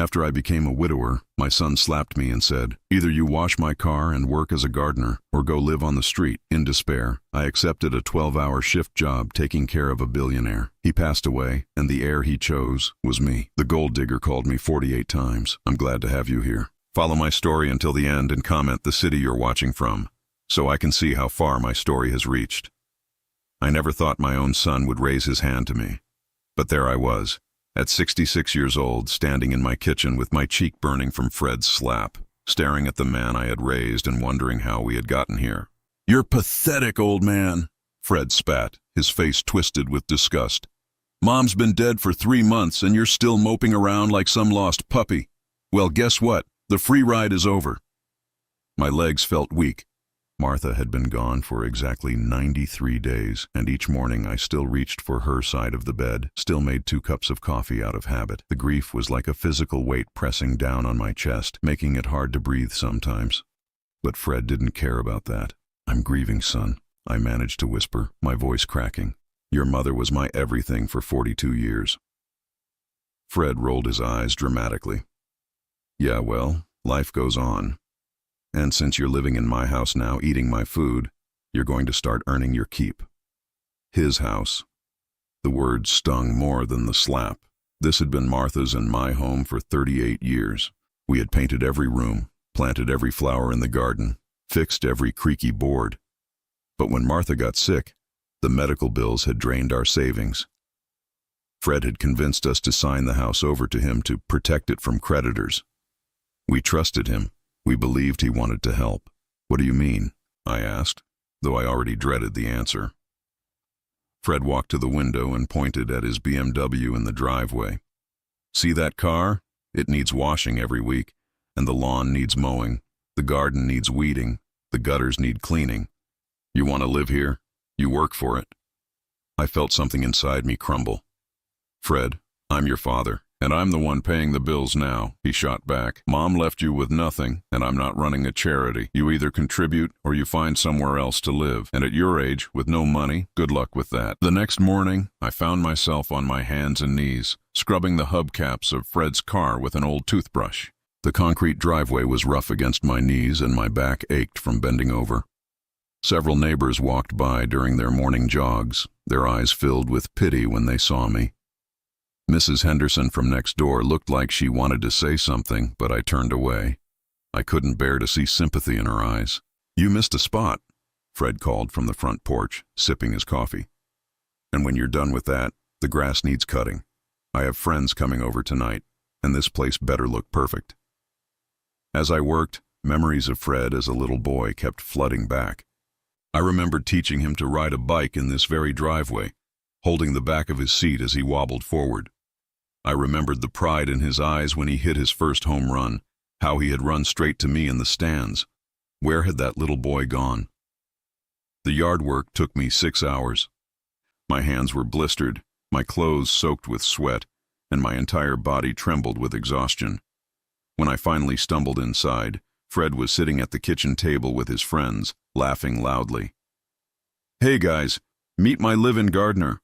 After I became a widower, my son slapped me and said, "Either you wash my car and work as a gardener, or go live on the street." In despair, I accepted a 12-hour shift job taking care of a billionaire. He passed away, and the heir he chose was me. The gold digger called me 48 times. I'm glad to have you here. Follow my story until the end and comment the city you're watching from, so I can see how far my story has reached. I never thought my own son would raise his hand to me. But there I was, at 66 years old, standing in my kitchen with my cheek burning from Fred's slap, staring at the man I had raised and wondering how we had gotten here. "You're pathetic, old man," Fred spat, his face twisted with disgust. "Mom's been dead for 3 months and you're still moping around like some lost puppy. Well, guess what? The free ride is over." My legs felt weak. Martha had been gone for exactly 93 days, and each morning I still reached for her side of the bed, still made 2 cups of coffee out of habit. The grief was like a physical weight pressing down on my chest, making it hard to breathe sometimes. But Fred didn't care about that. "I'm grieving, son," I managed to whisper, my voice cracking. "Your mother was my everything for 42 years. Fred rolled his eyes dramatically. "Yeah, well, life goes on. And since you're living in my house now, eating my food, you're going to start earning your keep." His house. The word stung more than the slap. This had been Martha's and my home for 38 years. We had painted every room, planted every flower in the garden, fixed every creaky board. But when Martha got sick, the medical bills had drained our savings. Fred had convinced us to sign the house over to him to protect it from creditors. We trusted him. We believed he wanted to help. "What do you mean?" I asked, though I already dreaded the answer. Fred walked to the window and pointed at his BMW in the driveway. "See that car? It needs washing every week, and the lawn needs mowing, the garden needs weeding, the gutters need cleaning. You want to live here? You work for it." I felt something inside me crumble. "Fred, I'm your father, and I'm the one paying the bills now," he shot back. "Mom left you with nothing, and I'm not running a charity. You either contribute or you find somewhere else to live. And at your age, with no money, good luck with that." The next morning, I found myself on my hands and knees, scrubbing the hubcaps of Fred's car with an old toothbrush. The concrete driveway was rough against my knees, and my back ached from bending over. Several neighbors walked by during their morning jogs, their eyes filled with pity when they saw me. Mrs. Henderson from next door looked like she wanted to say something, but I turned away. I couldn't bear to see sympathy in her eyes. "You missed a spot," Fred called from the front porch, sipping his coffee. "And when you're done with that, the grass needs cutting. I have friends coming over tonight, and this place better look perfect." As I worked, memories of Fred as a little boy kept flooding back. I remembered teaching him to ride a bike in this very driveway, holding the back of his seat as he wobbled forward. I remembered the pride in his eyes when he hit his first home run, how he had run straight to me in the stands. Where had that little boy gone? The yard work took me 6 hours. My hands were blistered, my clothes soaked with sweat, and my entire body trembled with exhaustion. When I finally stumbled inside, Fred was sitting at the kitchen table with his friends, laughing loudly. "Hey guys, meet my live-in gardener,"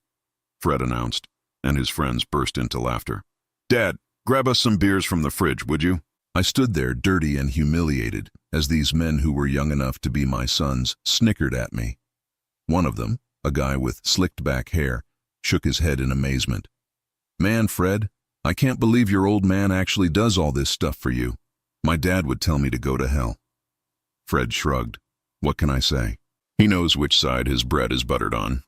Fred announced, and his friends burst into laughter. "Dad, grab us some beers from the fridge, would you?" I stood there dirty and humiliated as these men who were young enough to be my sons snickered at me. One of them, a guy with slicked back hair, shook his head in amazement. "Man, Fred, I can't believe your old man actually does all this stuff for you. My dad would tell me to go to hell." Fred shrugged. What can I say? He knows which side his bread is buttered on.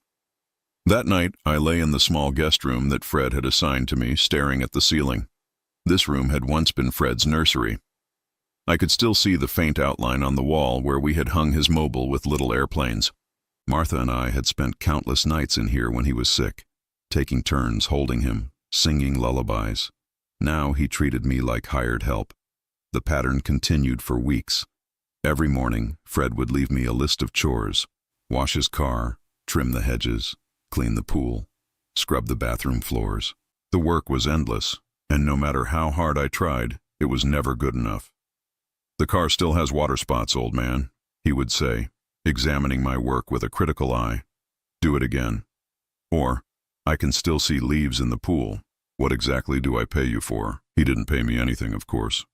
That night, I lay in the small guest room that Fred had assigned to me, staring at the ceiling. This room had once been Fred's nursery. I could still see the faint outline on the wall where we had hung his mobile with little airplanes. Martha and I had spent countless nights in here when he was sick, taking turns holding him, singing lullabies. Now he treated me like hired help. The pattern continued for weeks. Every morning, Fred would leave me a list of chores: wash his car, trim the hedges, clean the pool, scrub the bathroom floors. The work was endless, and no matter how hard I tried, it was never good enough. "The car still has water spots, old man," he would say, examining my work with a critical eye. "Do it again." Or, "I can still see leaves in the pool. What exactly do I pay you for?" He didn't pay me anything, of course.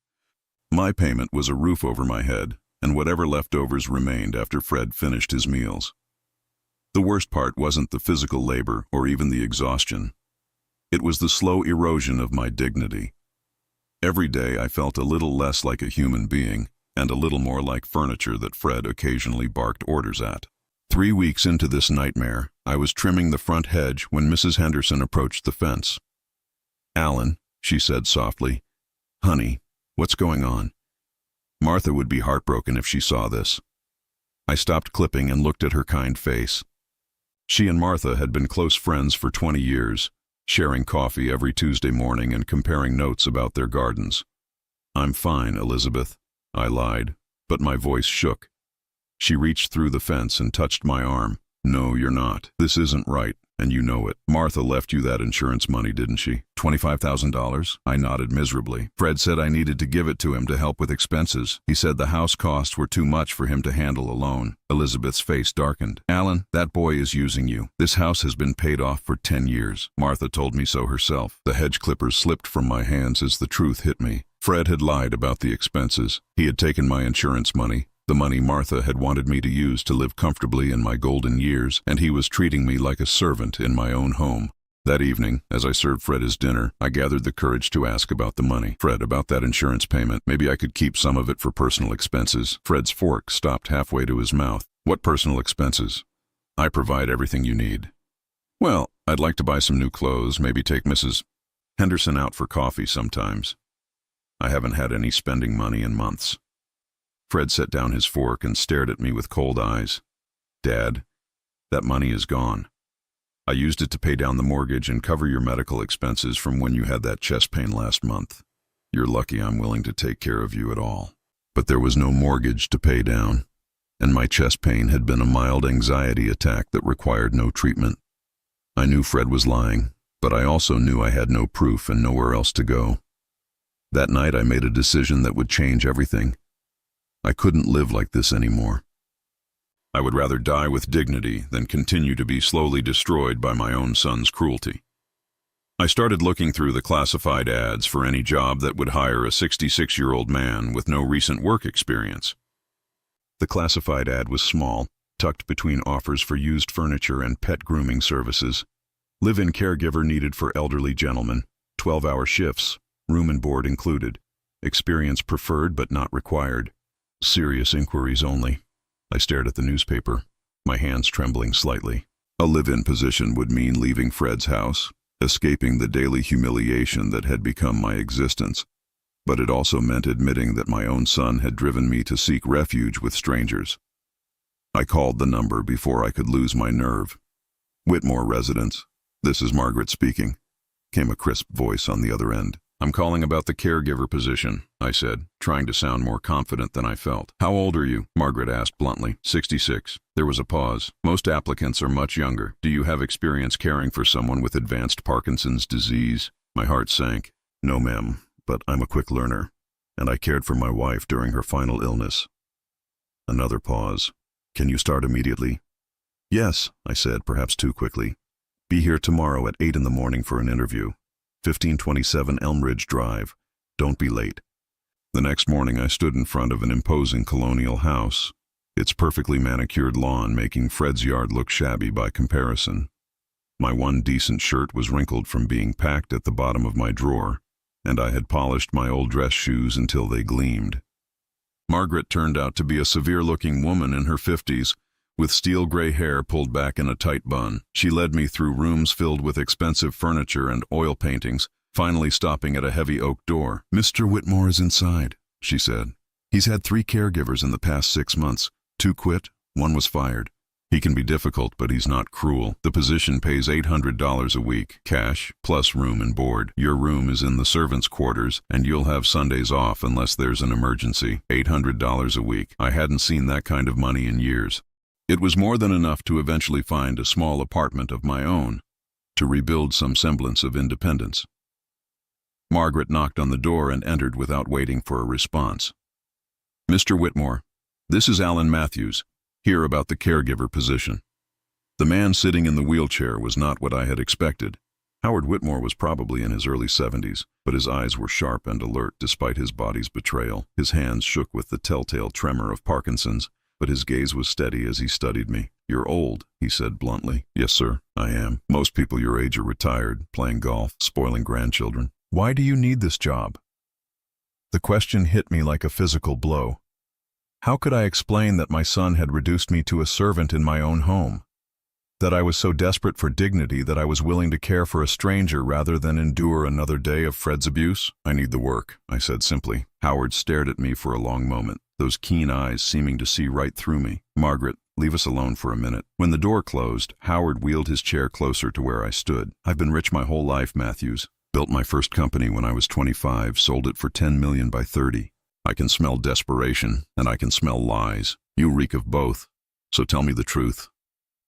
My payment was a roof over my head, and whatever leftovers remained after Fred finished his meals. The worst part wasn't the physical labor or even the exhaustion. It was the slow erosion of my dignity. Every day I felt a little less like a human being and a little more like furniture that Fred occasionally barked orders at. 3 weeks into this nightmare, I was trimming the front hedge when Mrs. Henderson approached the fence. "Alan," she said softly, "honey, what's going on?" Martha would be heartbroken if she saw this. I stopped clipping and looked at her kind face. She and Martha had been close friends for 20 years, sharing coffee every Tuesday morning and comparing notes about their gardens. "I'm fine, Elizabeth," I lied, but my voice shook. She reached through the fence and touched my arm. "No, you're not. This isn't right, and you know it. Martha left you that insurance money, didn't she? $25,000? I nodded miserably. "Fred said I needed to give it to him to help with expenses. He said the house costs were too much for him to handle alone." Elizabeth's face darkened. "Alan, that boy is using you. This house has been paid off for 10 years. Martha told me so herself." The hedge clippers slipped from my hands as the truth hit me. Fred had lied about the expenses. He had taken my insurance money, the money Martha had wanted me to use to live comfortably in my golden years, and he was treating me like a servant in my own home. That evening, as I served Fred his dinner, I gathered the courage to ask about the money. "Fred, about that insurance payment, maybe I could keep some of it for personal expenses." Fred's fork stopped halfway to his mouth. "What personal expenses?" "I provide everything you need." "Well, I'd like to buy some new clothes, maybe take Mrs. Henderson out for coffee sometimes. I haven't had any spending money in months." Fred set down his fork and stared at me with cold eyes. "Dad, that money is gone. I used it to pay down the mortgage and cover your medical expenses from when you had that chest pain last month. You're lucky I'm willing to take care of you at all." But there was no mortgage to pay down, and my chest pain had been a mild anxiety attack that required no treatment. I knew Fred was lying, but I also knew I had no proof and nowhere else to go. That night I made a decision that would change everything. I couldn't live like this anymore. I would rather die with dignity than continue to be slowly destroyed by my own son's cruelty. I started looking through the classified ads for any job that would hire a 66-year-old man with no recent work experience. The classified ad was small, tucked between offers for used furniture and pet grooming services. Live-in caregiver needed for elderly gentlemen, 12-hour shifts, room and board included. Experience preferred but not required. Serious inquiries only. I stared at the newspaper, my hands trembling slightly. A live-in position would mean leaving Fred's house, escaping the daily humiliation that had become my existence. But it also meant admitting that my own son had driven me to seek refuge with strangers. I called the number before I could lose my nerve. "Whitmore residence. This is Margaret speaking," came a crisp voice on the other end. "I'm calling about the caregiver position," I said, trying to sound more confident than I felt. "How old are you?" Margaret asked bluntly. 66. There was a pause. "Most applicants are much younger. Do you have experience caring for someone with advanced Parkinson's disease?" My heart sank. "No, ma'am, but I'm a quick learner, and I cared for my wife during her final illness." Another pause. "Can you start immediately?" "Yes," I said, perhaps too quickly. "Be here tomorrow at 8 in the morning for an interview. 1527 Elmridge Drive. Don't be late." The next morning I stood in front of an imposing colonial house, its perfectly manicured lawn making Fred's yard look shabby by comparison. My one decent shirt was wrinkled from being packed at the bottom of my drawer, and I had polished my old dress shoes until they gleamed. Margaret turned out to be a severe-looking woman in her 50s, with steel gray hair pulled back in a tight bun. She led me through rooms filled with expensive furniture and oil paintings, finally stopping at a heavy oak door. "Mr. Whitmore is inside," she said. "He's had 3 caregivers in the past 6 months. 2 quit, 1 was fired. He can be difficult, but he's not cruel. The position pays $800 a week, cash, plus room and board. Your room is in the servants' quarters, and you'll have Sundays off unless there's an emergency. $800 a week. I hadn't seen that kind of money in years. It was more than enough to eventually find a small apartment of my own, to rebuild some semblance of independence. Margaret knocked on the door and entered without waiting for a response. "Mr. Whitmore, this is Alan Matthews, here about the caregiver position." The man sitting in the wheelchair was not what I had expected. Howard Whitmore was probably in his early 70s, but his eyes were sharp and alert despite his body's betrayal. His hands shook with the telltale tremor of Parkinson's, but his gaze was steady as he studied me. "You're old," he said bluntly. "Yes, sir, I am. Most people your age are retired, playing golf, spoiling grandchildren. Why do you need this job?" The question hit me like a physical blow. How could I explain that my son had reduced me to a servant in my own home? That I was so desperate for dignity that I was willing to care for a stranger rather than endure another day of Fred's abuse? "I need the work," I said simply. Howard stared at me for a long moment, those keen eyes seeming to see right through me. "Margaret, leave us alone for a minute." When the door closed, Howard wheeled his chair closer to where I stood. "I've been rich my whole life, Matthews. Built my first company when I was 25, sold it for $10 million by 30. I can smell desperation, and I can smell lies. You reek of both. So tell me the truth.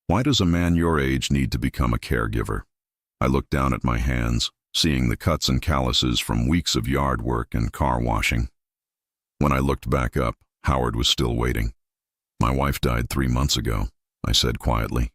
Why does a man your age need to become a caregiver?" I looked down at my hands, seeing the cuts and calluses from weeks of yard work and car washing. When I looked back up, Howard was still waiting. "My wife died 3 months ago," I said quietly.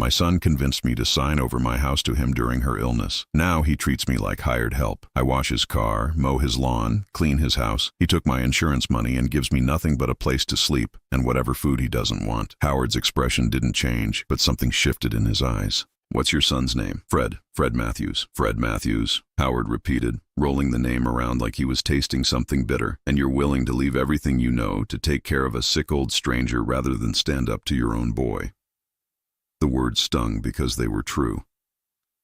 "My son convinced me to sign over my house to him during her illness. Now he treats me like hired help. I wash his car, mow his lawn, clean his house. He took my insurance money and gives me nothing but a place to sleep and whatever food he doesn't want." Howard's expression didn't change, but something shifted in his eyes. "What's your son's name?" "Fred. Fred Matthews." "Fred Matthews," Howard repeated, rolling the name around like he was tasting something bitter. "And you're willing to leave everything you know to take care of a sick old stranger rather than stand up to your own boy." The words stung because they were true.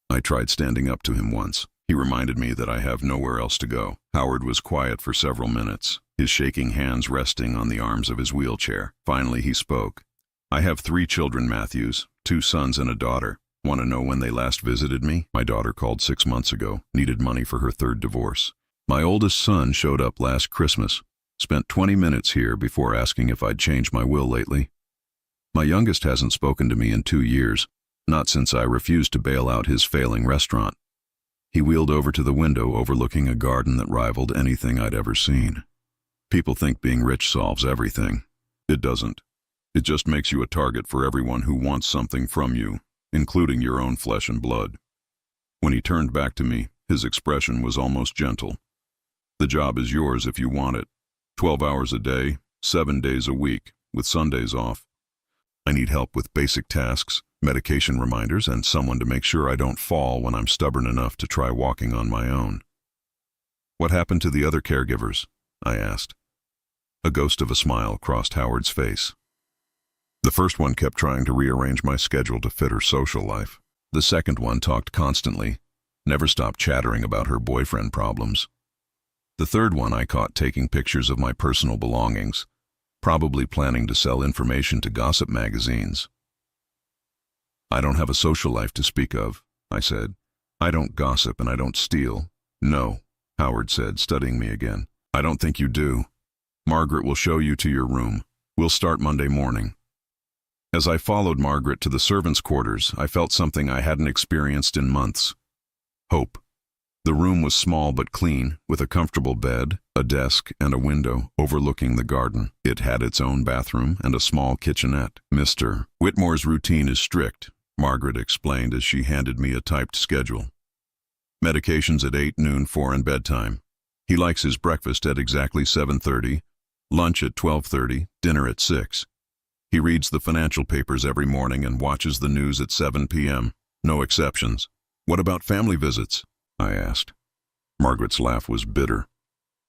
I tried standing up to him once. He reminded me that I have nowhere else to go. Howard was quiet for several minutes, his shaking hands resting on the arms of his wheelchair. Finally he spoke. "I have 3 children, Matthews, 2 sons and a daughter. Want to know when they last visited me? My daughter called 6 months ago, needed money for her 3rd divorce. My oldest son showed up last Christmas, spent 20 minutes here before asking if I'd changed my will lately. My youngest hasn't spoken to me in 2 years, not since I refused to bail out his failing restaurant." He wheeled over to the window overlooking a garden that rivaled anything I'd ever seen. "People think being rich solves everything. It doesn't. It just makes you a target for everyone who wants something from you, including your own flesh and blood." When he turned back to me, his expression was almost gentle. "The job is yours if you want it. 12 hours a day, 7 days a week, with Sundays off. I need help with basic tasks, medication reminders, and someone to make sure I don't fall when I'm stubborn enough to try walking on my own." "What happened to the other caregivers?" I asked. A ghost of a smile crossed Howard's face. "The first one kept trying to rearrange my schedule to fit her social life. The second one talked constantly, never stopped chattering about her boyfriend problems. The third one I caught taking pictures of my personal belongings, probably planning to sell information to gossip magazines." "I don't have a social life to speak of," I said. "I don't gossip and I don't steal." "No," Howard said, studying me again. "I don't think you do. Margaret will show you to your room. We'll start Monday morning." As I followed Margaret to the servants' quarters, I felt something I hadn't experienced in months. Hope. The room was small but clean, with a comfortable bed, a desk, and a window overlooking the garden. It had its own bathroom and a small kitchenette. "Mr. Whitmore's routine is strict," Margaret explained as she handed me a typed schedule. "Medications at 8, noon, 4, and bedtime. He likes his breakfast at exactly 7:30, lunch at 12:30, dinner at 6. He reads the financial papers every morning and watches the news at 7 p.m. No exceptions." "What about family visits?" I asked. Margaret's laugh was bitter.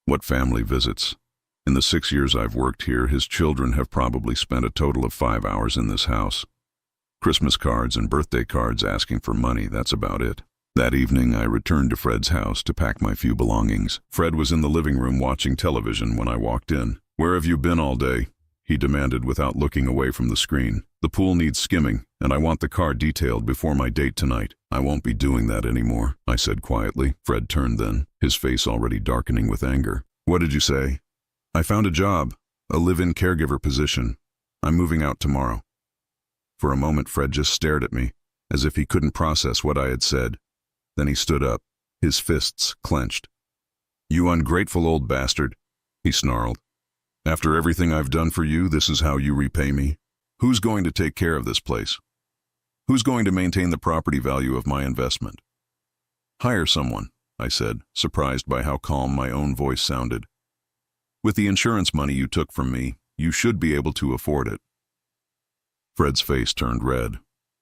"What family visits? In the 6 years I've worked here, his children have probably spent a total of 5 hours in this house. Christmas cards and birthday cards asking for money, that's about it." That evening I returned to Fred's house to pack my few belongings. Fred was in the living room watching television when I walked in. "Where have you been all day?" he demanded without looking away from the screen. "The pool needs skimming, and I want the car detailed before my date tonight." "I won't be doing that anymore," I said quietly. Fred turned then, his face already darkening with anger. "What did you say?" "I found a job, a live-in caregiver position. I'm moving out tomorrow." For a moment Fred just stared at me, as if he couldn't process what I had said. Then he stood up, his fists clenched. "You ungrateful old bastard," he snarled. "After everything I've done for you, this is how you repay me? Who's going to take care of this place? Who's going to maintain the property value of my investment? Hire someone, I said, surprised by how calm my own voice sounded. With the insurance money you took from me, you should be able to afford it. Fred's face turned red.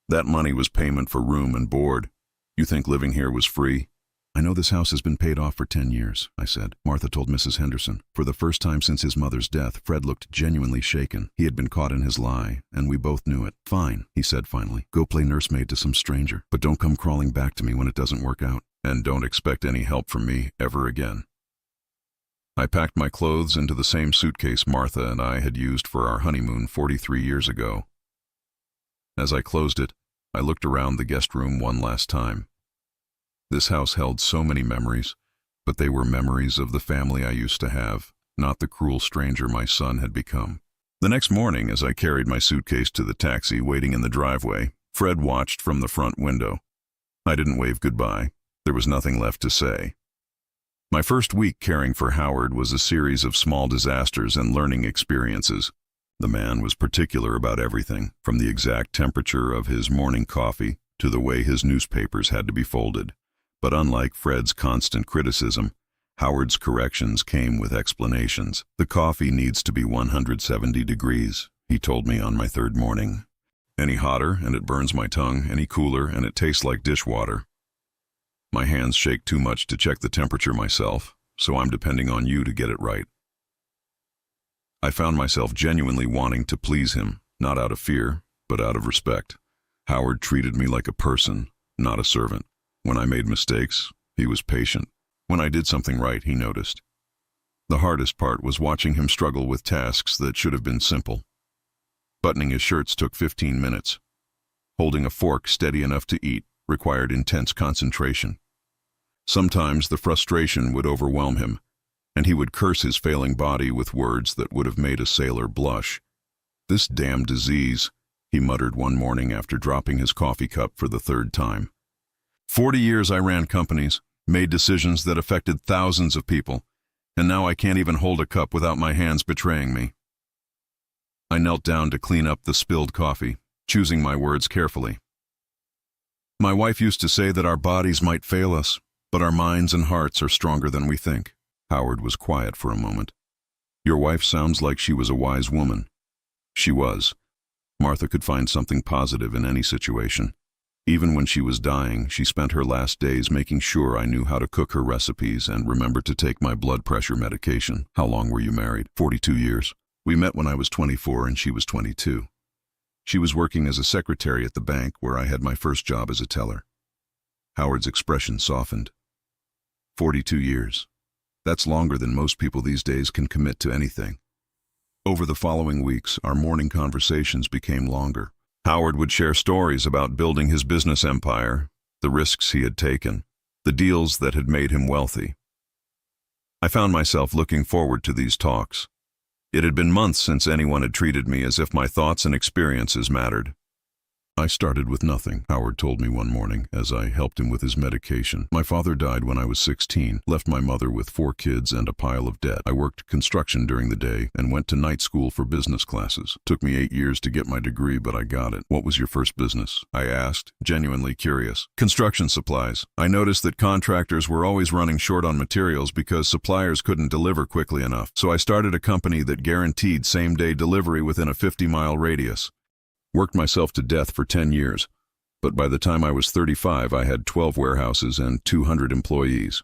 That money was payment for room and board. You think living here was free? I know this house has been paid off for 10 years, I said. Martha told Mrs. Henderson. For the first time since his mother's death, Fred looked genuinely shaken. He had been caught in his lie, and we both knew it. Fine, he said finally. Go play nursemaid to some stranger. But don't come crawling back to me when it doesn't work out. And don't expect any help from me ever again. I packed my clothes into the same suitcase Martha and I had used for our honeymoon 43 years ago. As I closed it, I looked around the guest room one last time. This house held so many memories, but they were memories of the family I used to have, not the cruel stranger my son had become. The next morning, as I carried my suitcase to the taxi waiting in the driveway, Fred watched from the front window. I didn't wave goodbye. There was nothing left to say. My first week caring for Howard was a series of small disasters and learning experiences. The man was particular about everything, from the exact temperature of his morning coffee to the way his newspapers had to be folded. But unlike Fred's constant criticism, Howard's corrections came with explanations. The coffee needs to be 170 degrees, he told me on my third morning. Any hotter and it burns my tongue, any cooler and it tastes like dishwater. My hands shake too much to check the temperature myself, so I'm depending on you to get it right. I found myself genuinely wanting to please him, not out of fear, but out of respect. Howard treated me like a person, not a servant. When I made mistakes, he was patient. When I did something right, he noticed. The hardest part was watching him struggle with tasks that should have been simple. Buttoning his shirts took 15 minutes. Holding a fork steady enough to eat required intense concentration. Sometimes the frustration would overwhelm him, and he would curse his failing body with words that would have made a sailor blush. "This damned disease," he muttered one morning after dropping his coffee cup for the third time. 40 years I ran companies, made decisions that affected thousands of people, and now I can't even hold a cup without my hands betraying me. I knelt down to clean up the spilled coffee, choosing my words carefully. My wife used to say that our bodies might fail us, but our minds and hearts are stronger than we think. Howard was quiet for a moment. Your wife sounds like she was a wise woman. She was. Martha could find something positive in any situation. Even when she was dying, she spent her last days making sure I knew how to cook her recipes and remembered to take my blood pressure medication. How long were you married? 42 years. We met when I was 24 and she was 22. She was working as a secretary at the bank where I had my first job as a teller. Howard's expression softened. 42 years. That's longer than most people these days can commit to anything. Over the following weeks, our morning conversations became longer. Howard would share stories about building his business empire, the risks he had taken, the deals that had made him wealthy. I found myself looking forward to these talks. It had been months since anyone had treated me as if my thoughts and experiences mattered. I started with nothing, Howard told me one morning as I helped him with his medication. My father died when I was 16, left my mother with 4 kids and a pile of debt. I worked construction during the day and went to night school for business classes. Took me 8 years to get my degree, but I got it. What was your first business? I asked, genuinely curious. Construction supplies. I noticed that contractors were always running short on materials because suppliers couldn't deliver quickly enough. So I started a company that guaranteed same-day delivery within a 50-mile radius. Worked myself to death for 10 years, but by the time I was 35, I had 12 warehouses and 200 employees.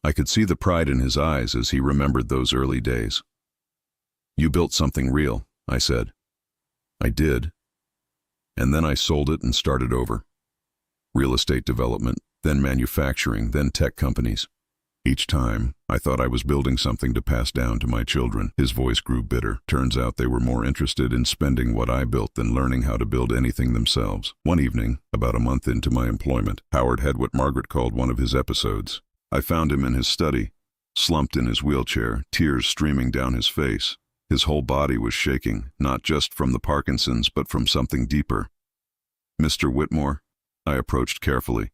I could see the pride in his eyes as he remembered those early days. You built something real, I said. I did. And then I sold it and started over. Real estate development, then manufacturing, then tech companies. Each time, I thought I was building something to pass down to my children. His voice grew bitter. Turns out they were more interested in spending what I built than learning how to build anything themselves. One evening, about a month into my employment, Howard had what Margaret called one of his episodes. I found him in his study, slumped in his wheelchair, tears streaming down his face. His whole body was shaking, not just from the Parkinson's, but from something deeper. Mr. Whitmore, I approached carefully.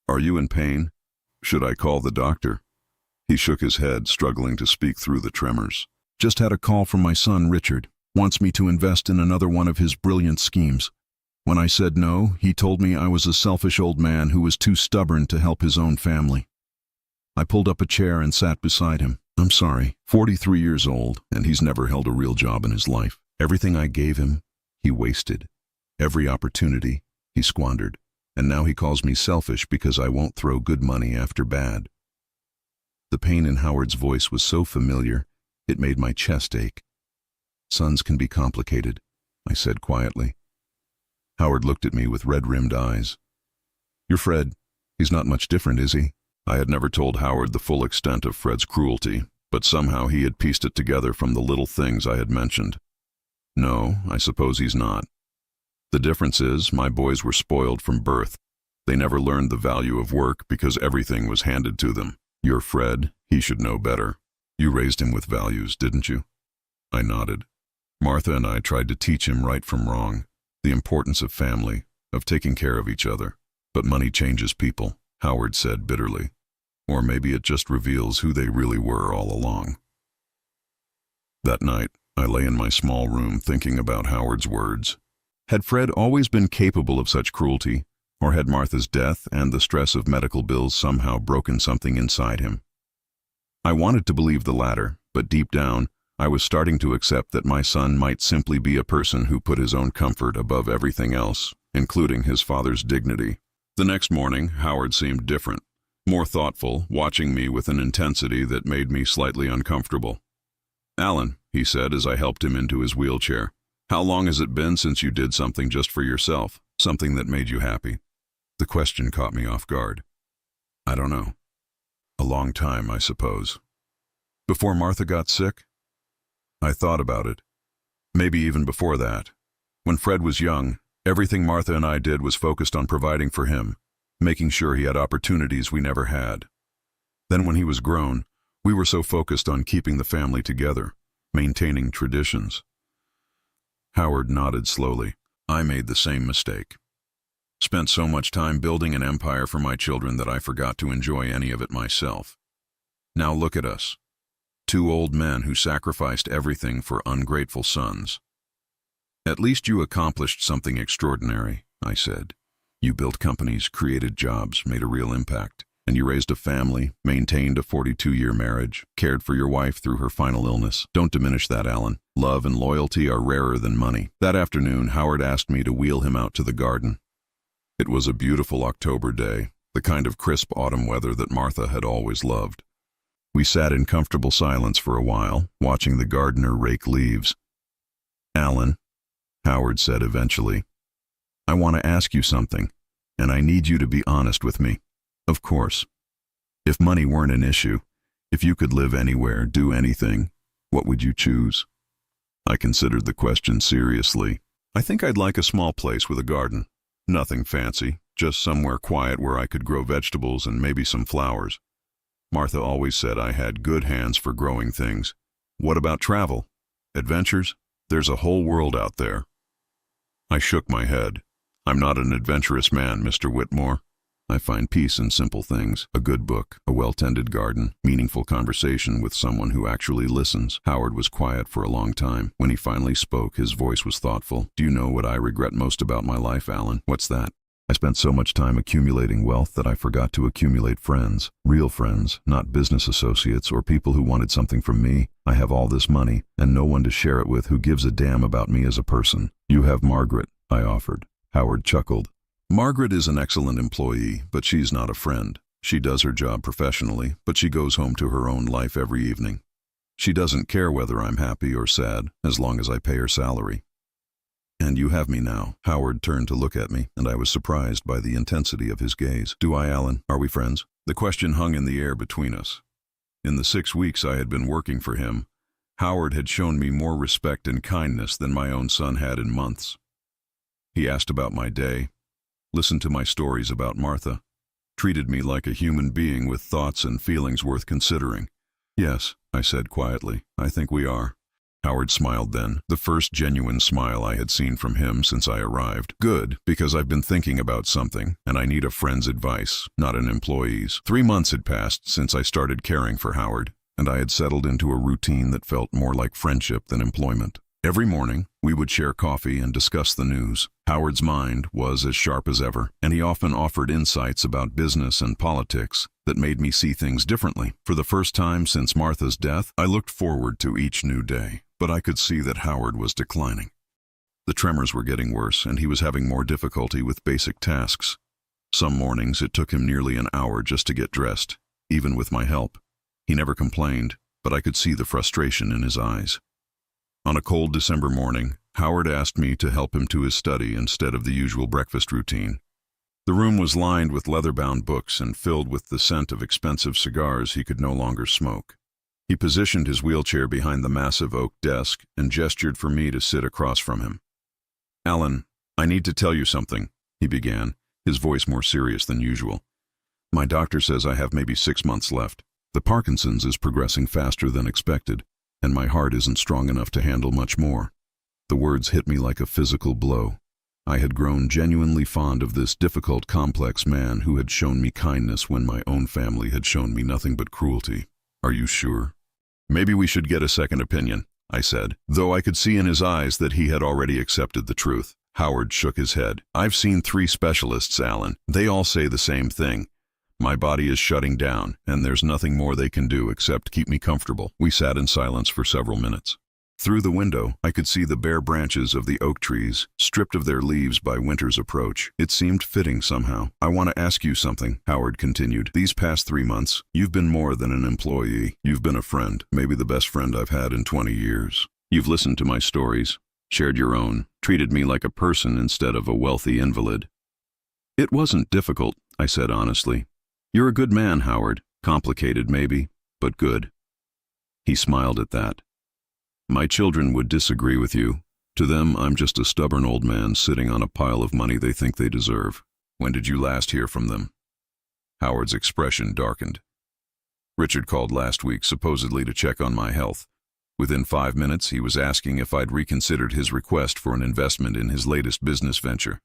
Are you in pain? Should I call the doctor? He shook his head, struggling to speak through the tremors. Just had a call from my son, Richard. Wants me to invest in another one of his brilliant schemes. When I said no, he told me I was a selfish old man who was too stubborn to help his own family. I pulled up a chair and sat beside him. I'm sorry, 43 years old, and he's never held a real job in his life. Everything I gave him, he wasted. Every opportunity, he squandered. And now he calls me selfish because I won't throw good money after bad. The pain in Howard's voice was so familiar, it made my chest ache. Sons can be complicated, I said quietly. Howard looked at me with red-rimmed eyes. You're Fred. He's not much different, is he? I had never told Howard the full extent of Fred's cruelty, but somehow he had pieced it together from the little things I had mentioned. No, I suppose he's not. The difference is, my boys were spoiled from birth. They never learned the value of work because everything was handed to them. You're Fred, he should know better. You raised him with values, didn't you? I nodded. Martha and I tried to teach him right from wrong, the importance of family, of taking care of each other. But money changes people, Howard said bitterly. Or maybe it just reveals who they really were all along. That night, I lay in my small room thinking about Howard's words. Had Fred always been capable of such cruelty, or had Martha's death and the stress of medical bills somehow broken something inside him? I wanted to believe the latter, but deep down, I was starting to accept that my son might simply be a person who put his own comfort above everything else, including his father's dignity. The next morning, Howard seemed different, more thoughtful, watching me with an intensity that made me slightly uncomfortable. Alan, he said as I helped him into his wheelchair, how long has it been since you did something just for yourself, something that made you happy? The question caught me off guard. I don't know. A long time, I suppose. Before Martha got sick? I thought about it. Maybe even before that. When Fred was young, everything Martha and I did was focused on providing for him, making sure he had opportunities we never had. Then when he was grown, we were so focused on keeping the family together, maintaining traditions. Howard nodded slowly. I made the same mistake. Spent so much time building an empire for my children that I forgot to enjoy any of it myself. Now look at us. Two old men who sacrificed everything for ungrateful sons. At least you accomplished something extraordinary, I said. You built companies, created jobs, made a real impact. And you raised a family, maintained a 42-year marriage, cared for your wife through her final illness. Don't diminish that, Alan. Love and loyalty are rarer than money. That afternoon, Howard asked me to wheel him out to the garden. It was a beautiful October day, the kind of crisp autumn weather that Martha had always loved. We sat in comfortable silence for a while, watching the gardener rake leaves. Alan, Howard said eventually, I want to ask you something, and I need you to be honest with me. Of course. If money weren't an issue, if you could live anywhere, do anything, what would you choose? I considered the question seriously. I think I'd like a small place with a garden. Nothing fancy, just somewhere quiet where I could grow vegetables and maybe some flowers. Martha always said I had good hands for growing things. What about travel? Adventures? There's a whole world out there. I shook my head. I'm not an adventurous man, Mr. Whitmore. I find peace in simple things, a good book, a well-tended garden, meaningful conversation with someone who actually listens. Howard was quiet for a long time. When he finally spoke, his voice was thoughtful. Do you know what I regret most about my life, Alan? What's that? I spent so much time accumulating wealth that I forgot to accumulate friends. Real friends, not business associates or people who wanted something from me. I have all this money, and no one to share it with who gives a damn about me as a person. You have Margaret, I offered. Howard chuckled. Margaret is an excellent employee, but she's not a friend. She does her job professionally, but she goes home to her own life every evening. She doesn't care whether I'm happy or sad, as long as I pay her salary. And you have me now. Howard turned to look at me, and I was surprised by the intensity of his gaze. Do I, Alan? Are we friends? The question hung in the air between us. In the 6 weeks I had been working for him, Howard had shown me more respect and kindness than my own son had in months. He asked about my day, listened to my stories about Martha, treated me like a human being with thoughts and feelings worth considering. Yes, I said quietly, I think we are. Howard smiled then, the first genuine smile I had seen from him since I arrived. Good, because I've been thinking about something, and I need a friend's advice, not an employee's. 3 months had passed since I started caring for Howard, and I had settled into a routine that felt more like friendship than employment. Every morning, we would share coffee and discuss the news. Howard's mind was as sharp as ever, and he often offered insights about business and politics that made me see things differently. For the first time since Martha's death, I looked forward to each new day, but I could see that Howard was declining. The tremors were getting worse, and he was having more difficulty with basic tasks. Some mornings it took him nearly an hour just to get dressed, even with my help. He never complained, but I could see the frustration in his eyes. On a cold December morning, Howard asked me to help him to his study instead of the usual breakfast routine. The room was lined with leather-bound books and filled with the scent of expensive cigars he could no longer smoke. He positioned his wheelchair behind the massive oak desk and gestured for me to sit across from him. "Alan, I need to tell you something," he began, his voice more serious than usual. "My doctor says I have maybe 6 months left. The Parkinson's is progressing faster than expected, and my heart isn't strong enough to handle much more." The words hit me like a physical blow. I had grown genuinely fond of this difficult, complex man who had shown me kindness when my own family had shown me nothing but cruelty. "Are you sure?" "Maybe we should get a second opinion," I said, though I could see in his eyes that he had already accepted the truth. Howard shook his head. "I've seen 3 specialists, Alan. They all say the same thing. My body is shutting down, and there's nothing more they can do except keep me comfortable." We sat in silence for several minutes. Through the window, I could see the bare branches of the oak trees, stripped of their leaves by winter's approach. It seemed fitting somehow. "I want to ask you something," Howard continued. "These past 3 months, you've been more than an employee. You've been a friend, maybe the best friend I've had in 20 years. You've listened to my stories, shared your own, treated me like a person instead of a wealthy invalid." "It wasn't difficult," I said honestly. "You're a good man, Howard. Complicated, maybe, but good." He smiled at that. "My children would disagree with you. To them, I'm just a stubborn old man sitting on a pile of money they think they deserve. When did you last hear from them?" Howard's expression darkened. "Richard called last week, supposedly to check on my health. Within 5 minutes, he was asking if I'd reconsidered his request for an investment in his latest business venture.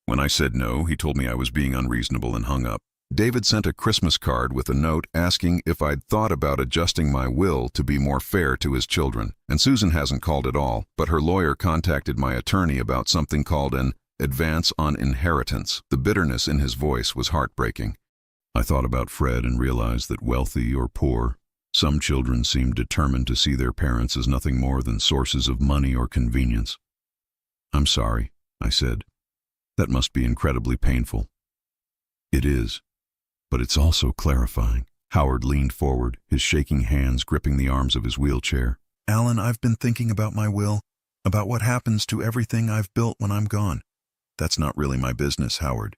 When I said no, he told me I was being unreasonable and hung up. David sent a Christmas card with a note asking if I'd thought about adjusting my will to be more fair to his children. And Susan hasn't called at all, but her lawyer contacted my attorney about something called an advance on inheritance." The bitterness in his voice was heartbreaking. I thought about Fred and realized that wealthy or poor, some children seem determined to see their parents as nothing more than sources of money or convenience. "I'm sorry," I said. "That must be incredibly painful." "It is. But it's also clarifying." Howard leaned forward, his shaking hands gripping the arms of his wheelchair. "Alan, I've been thinking about my will, about what happens to everything I've built when I'm gone. That's not really my business, Howard.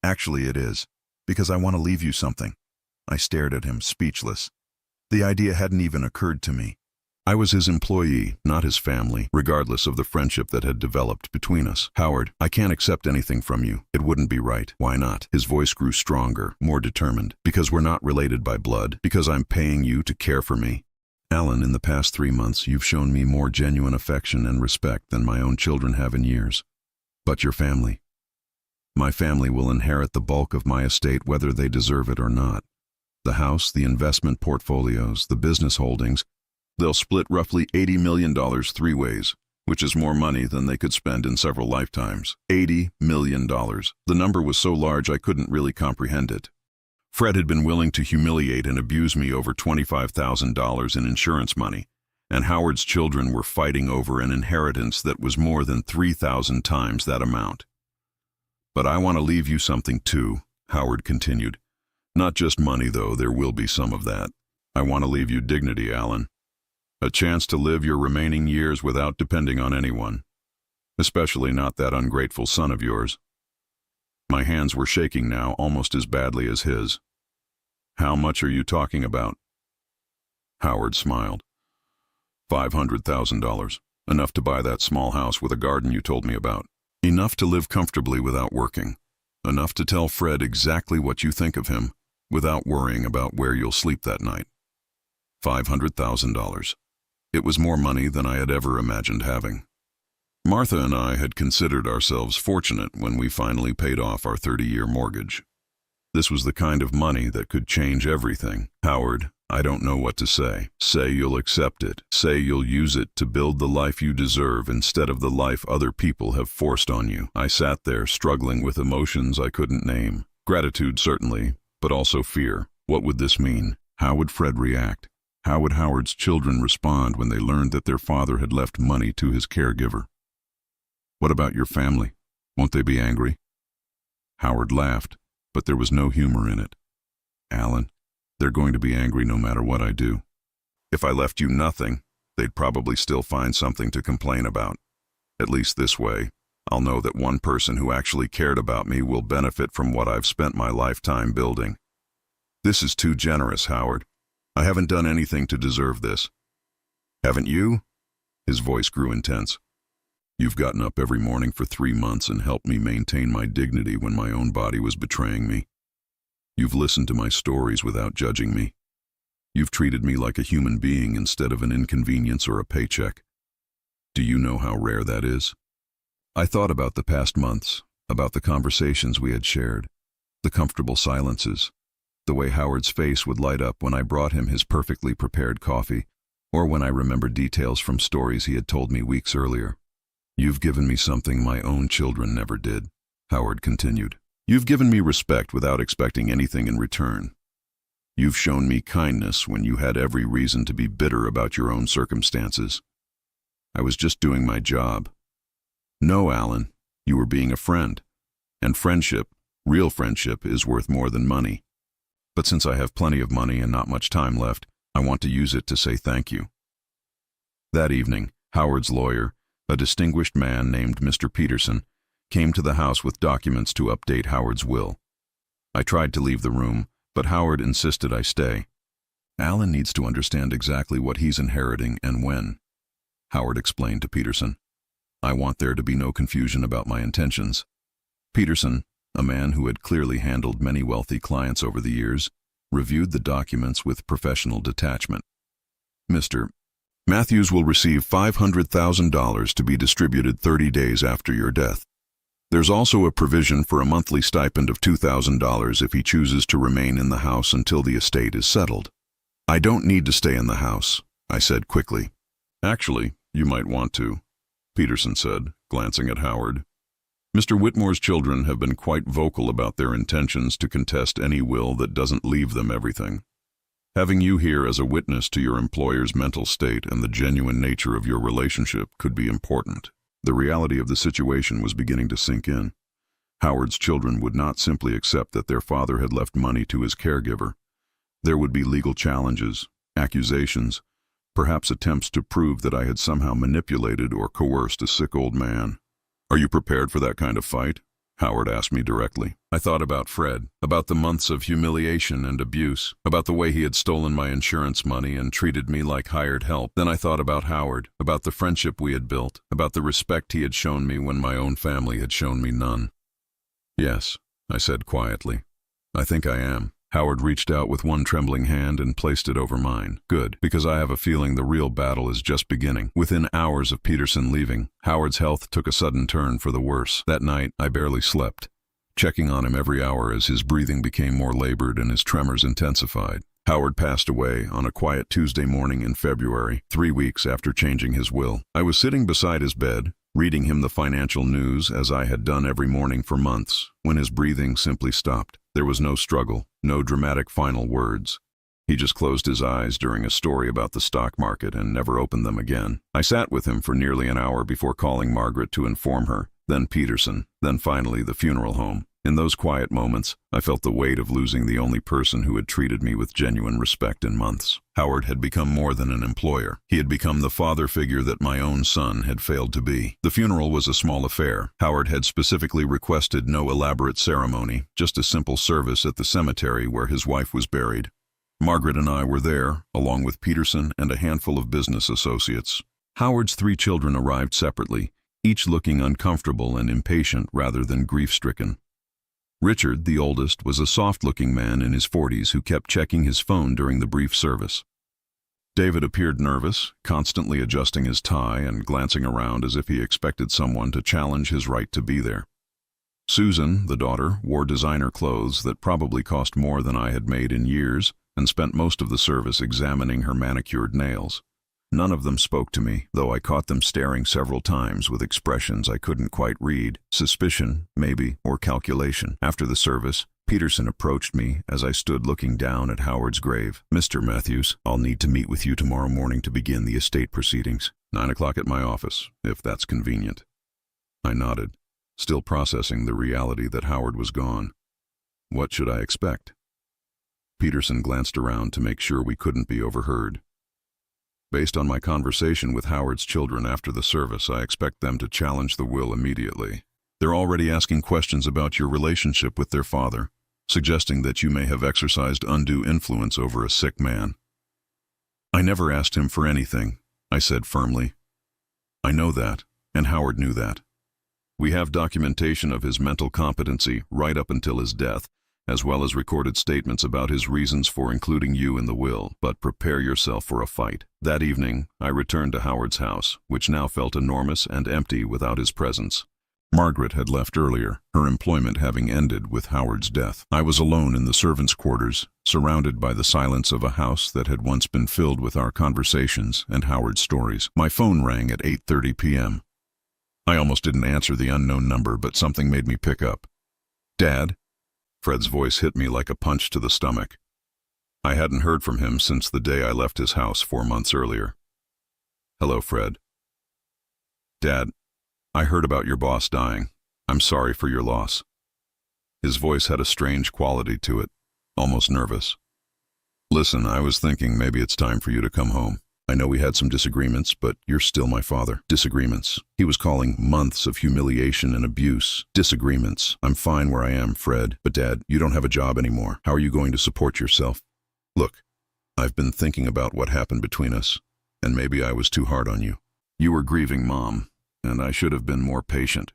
Actually, it is, because I want to leave you something." I stared at him, speechless. The idea hadn't even occurred to me. I was his employee, not his family, regardless of the friendship that had developed between us. "Howard, I can't accept anything from you. It wouldn't be right." "Why not?" His voice grew stronger, more determined. "Because we're not related by blood. Because I'm paying you to care for me. Alan, in the past 3 months, you've shown me more genuine affection and respect than my own children have in years. But your family. My family will inherit the bulk of my estate whether they deserve it or not. The house, the investment portfolios, the business holdings, they'll split roughly $80 million 3 ways, which is more money than they could spend in several lifetimes. $80 million. The number was so large I couldn't really comprehend it. Fred had been willing to humiliate and abuse me over $25,000 in insurance money, and Howard's children were fighting over an inheritance that was more than 3,000 times that amount. "But I want to leave you something too," Howard continued. "Not just money, though there will be some of that. I want to leave you dignity, Alan. A chance to live your remaining years without depending on anyone, especially not that ungrateful son of yours." My hands were shaking now, almost as badly as his. "How much are you talking about?" Howard smiled. $500,000. Enough to buy that small house with a garden you told me about. Enough to live comfortably without working. Enough to tell Fred exactly what you think of him, without worrying about where you'll sleep that night. $500,000. It was more money than I had ever imagined having. Martha and I had considered ourselves fortunate when we finally paid off our 30-year mortgage. This was the kind of money that could change everything. "Howard, I don't know what to say. Say you'll accept it. Say you'll use it to build the life you deserve instead of the life other people have forced on you. I sat there, struggling with emotions I couldn't name. Gratitude, certainly, but also fear. What would this mean? How would Fred react? How would Howard's children respond when they learned that their father had left money to his caregiver? What about your family? Won't they be angry? Howard laughed, but there was no humor in it. Alan, they're going to be angry no matter what I do. If I left you nothing, they'd probably still find something to complain about. At least this way, I'll know that one person who actually cared about me will benefit from what I've spent my lifetime building. This is too generous, Howard. I haven't done anything to deserve this. Haven't you? His voice grew intense. You've gotten up every morning for 3 months and helped me maintain my dignity when my own body was betraying me. You've listened to my stories without judging me. You've treated me like a human being instead of an inconvenience or a paycheck. Do you know how rare that is? I thought about the past months, about the conversations we had shared, the comfortable silences, the way Howard's face would light up when I brought him his perfectly prepared coffee, or when I remembered details from stories he had told me weeks earlier. You've given me something my own children never did, Howard continued. You've given me respect without expecting anything in return. You've shown me kindness when you had every reason to be bitter about your own circumstances. I was just doing my job. No, Alan, you were being a friend. And friendship, real friendship, is worth more than money. But since I have plenty of money and not much time left, I want to use it to say thank you. That evening, Howard's lawyer, a distinguished man named Mr. Peterson, came to the house with documents to update Howard's will. I tried to leave the room, but Howard insisted I stay. Alan needs to understand exactly what he's inheriting and when, Howard explained to Peterson. I want there to be no confusion about my intentions. Peterson, a man who had clearly handled many wealthy clients over the years, reviewed the documents with professional detachment. Mr. Matthews will receive $500,000 to be distributed 30 days after your death. There's also a provision for a monthly stipend of $2,000 if he chooses to remain in the house until the estate is settled. I don't need to stay in the house, I said quickly. Actually, you might want to, Peterson said, glancing at Howard. Mr. Whitmore's children have been quite vocal about their intentions to contest any will that doesn't leave them everything. Having you here as a witness to your employer's mental state and the genuine nature of your relationship could be important. The reality of the situation was beginning to sink in. Howard's children would not simply accept that their father had left money to his caregiver. There would be legal challenges, accusations, perhaps attempts to prove that I had somehow manipulated or coerced a sick old man. Are you prepared for that kind of fight? Howard asked me directly. I thought about Fred, about the months of humiliation and abuse, about the way he had stolen my insurance money and treated me like hired help. Then I thought about Howard, about the friendship we had built, about the respect he had shown me when my own family had shown me none. Yes, I said quietly. I think I am. Howard reached out with one trembling hand and placed it over mine. Good, because I have a feeling the real battle is just beginning. Within hours of Peterson leaving, Howard's health took a sudden turn for the worse. That night, I barely slept, checking on him every hour as his breathing became more labored and his tremors intensified. Howard passed away on a quiet Tuesday morning in February, 3 weeks after changing his will. I was sitting beside his bed, reading him the financial news as I had done every morning for months, when his breathing simply stopped. There was no struggle, no dramatic final words. He just closed his eyes during a story about the stock market and never opened them again. I sat with him for nearly an hour before calling Margaret to inform her, then Peterson, then finally the funeral home. In those quiet moments, I felt the weight of losing the only person who had treated me with genuine respect in months. Howard had become more than an employer. He had become the father figure that my own son had failed to be. The funeral was a small affair. Howard had specifically requested no elaborate ceremony, just a simple service at the cemetery where his wife was buried. Margaret and I were there, along with Peterson and a handful of business associates. Howard's 3 children arrived separately, each looking uncomfortable and impatient rather than grief-stricken. Richard, the oldest, was a soft-looking man in his 40s who kept checking his phone during the brief service. David appeared nervous, constantly adjusting his tie and glancing around as if he expected someone to challenge his right to be there. Susan, the daughter, wore designer clothes that probably cost more than I had made in years and spent most of the service examining her manicured nails. None of them spoke to me, though I caught them staring several times with expressions I couldn't quite read, suspicion, maybe, or calculation. After the service, Peterson approached me as I stood looking down at Howard's grave. "Mr. Matthews, I'll need to meet with you tomorrow morning to begin the estate proceedings. 9 o'clock at my office, if that's convenient." I nodded, still processing the reality that Howard was gone. What should I expect? Peterson glanced around to make sure we couldn't be overheard. "Based on my conversation with Howard's children after the service, I expect them to challenge the will immediately. They're already asking questions about your relationship with their father, suggesting that you may have exercised undue influence over a sick man." "I never asked him for anything," I said firmly. "I know that, and Howard knew that. We have documentation of his mental competency right up until his death, as well as recorded statements about his reasons for including you in the will, but prepare yourself for a fight." That evening, I returned to Howard's house, which now felt enormous and empty without his presence. Margaret had left earlier, her employment having ended with Howard's death. I was alone in the servants' quarters, surrounded by the silence of a house that had once been filled with our conversations and Howard's stories. My phone rang at 8:30 p.m. I almost didn't answer the unknown number, but something made me pick up. "Dad?" Fred's voice hit me like a punch to the stomach. I hadn't heard from him since the day I left his house 4 months earlier. "Hello, Fred." "Dad, I heard about your boss dying. I'm sorry for your loss." His voice had a strange quality to it, almost nervous. "Listen, I was thinking maybe it's time for you to come home. I know we had some disagreements, but you're still my father." Disagreements. He was calling months of humiliation and abuse disagreements. "I'm fine where I am, Fred, but Dad, you don't have a job anymore. How are you going to support yourself? Look, I've been thinking about what happened between us, and maybe I was too hard on you. You were grieving Mom, and I should have been more patient."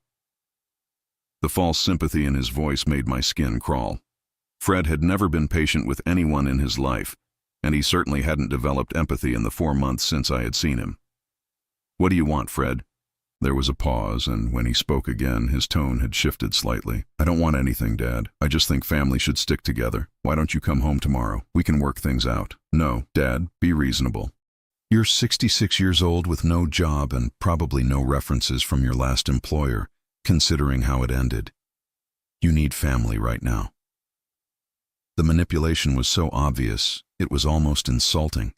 The false sympathy in his voice made my skin crawl. Fred had never been patient with anyone in his life, and he certainly hadn't developed empathy in the 4 months since I had seen him. "What do you want, Fred?" There was a pause, and when he spoke again, his tone had shifted slightly. "I don't want anything, Dad. I just think family should stick together. Why don't you come home tomorrow? We can work things out." "No, Dad, be reasonable. You're 66 years old with no job and probably no references from your last employer, considering how it ended. You need family right now." The manipulation was so obvious, it was almost insulting.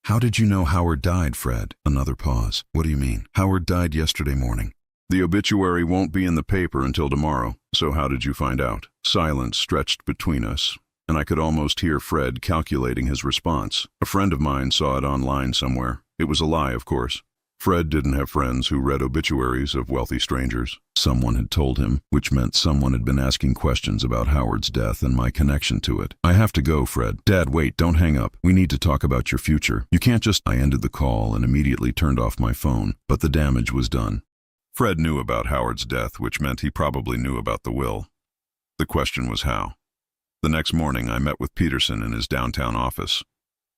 "How did you know Howard died, Fred?" Another pause. "What do you mean?" "Howard died yesterday morning." "The obituary won't be in the paper until tomorrow, so how did you find out?" Silence stretched between us, and I could almost hear Fred calculating his response. "A friend of mine saw it online somewhere. It was a lie, of course." Fred didn't have friends who read obituaries of wealthy strangers. Someone had told him, which meant someone had been asking questions about Howard's death and my connection to it. "I have to go, Fred." "Dad, wait, don't hang up. We need to talk about your future. You can't just—" I ended the call and immediately turned off my phone, but the damage was done. Fred knew about Howard's death, which meant he probably knew about the will. The question was how. The next morning, I met with Peterson in his downtown office.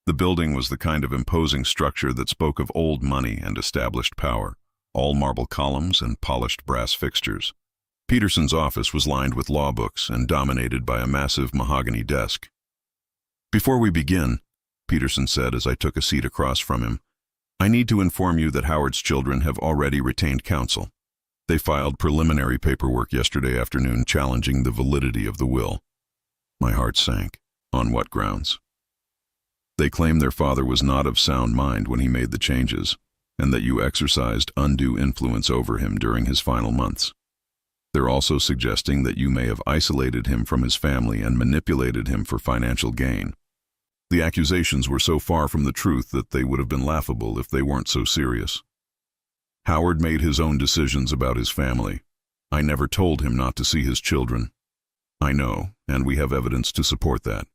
The building was the kind of imposing structure that spoke of old money and established power, all marble columns and polished brass fixtures. Peterson's office was lined with law books and dominated by a massive mahogany desk. "Before we begin," Peterson said as I took a seat across from him, "I need to inform you that Howard's children have already retained counsel. They filed preliminary paperwork yesterday afternoon challenging the validity of the will." My heart sank. "On what grounds?" "They claim their father was not of sound mind when he made the changes, and that you exercised undue influence over him during his final months. They're also suggesting that you may have isolated him from his family and manipulated him for financial gain. The accusations were so far from the truth that they would have been laughable if they weren't so serious. Howard made his own decisions about his family. I never told him not to see his children. I know, and we have evidence to support that.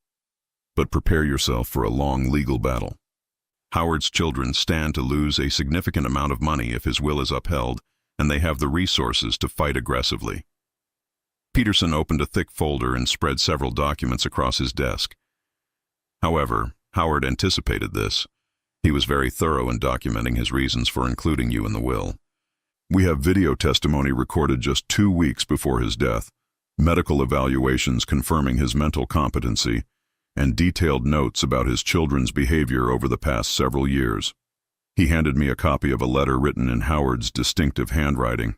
But prepare yourself for a long legal battle. Howard's children stand to lose a significant amount of money if his will is upheld, and they have the resources to fight aggressively." Peterson opened a thick folder and spread several documents across his desk. However, Howard anticipated this. He was very thorough in documenting his reasons for including you in the will. "We have video testimony recorded just 2 weeks before his death, medical evaluations confirming his mental competency, and detailed notes about his children's behavior over the past several years. He handed me a copy of a letter written in Howard's distinctive handwriting.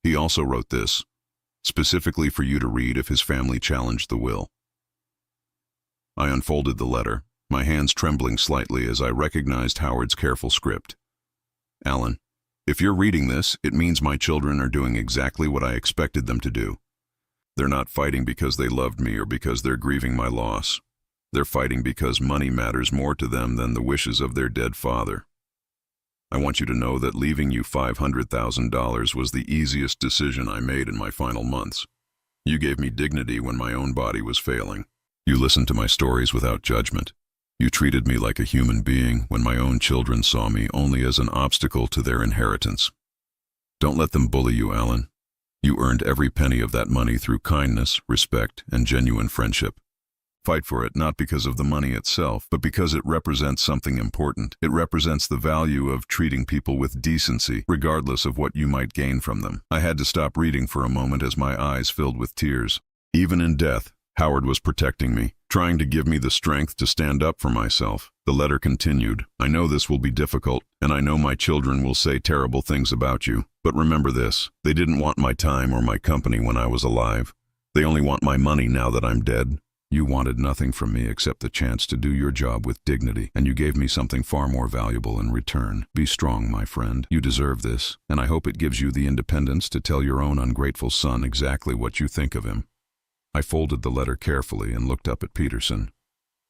He also wrote this, specifically for you to read if his family challenged the will. I unfolded the letter, my hands trembling slightly as I recognized Howard's careful script. Alan, if you're reading this, it means my children are doing exactly what I expected them to do. They're not fighting because they loved me or because they're grieving my loss. They're fighting because money matters more to them than the wishes of their dead father. I want you to know that leaving you $500,000 was the easiest decision I made in my final months. You gave me dignity when my own body was failing. You listened to my stories without judgment. You treated me like a human being when my own children saw me only as an obstacle to their inheritance. Don't let them bully you, Alan. You earned every penny of that money through kindness, respect, and genuine friendship. Fight for it not because of the money itself, but because it represents something important. It represents the value of treating people with decency, regardless of what you might gain from them. I had to stop reading for a moment as my eyes filled with tears. Even in death, Howard was protecting me, trying to give me the strength to stand up for myself. The letter continued. I know this will be difficult, and I know my children will say terrible things about you. But remember this, they didn't want my time or my company when I was alive. They only want my money now that I'm dead. You wanted nothing from me except the chance to do your job with dignity, and you gave me something far more valuable in return. Be strong, my friend. You deserve this, and I hope it gives you the independence to tell your own ungrateful son exactly what you think of him. I folded the letter carefully and looked up at Peterson.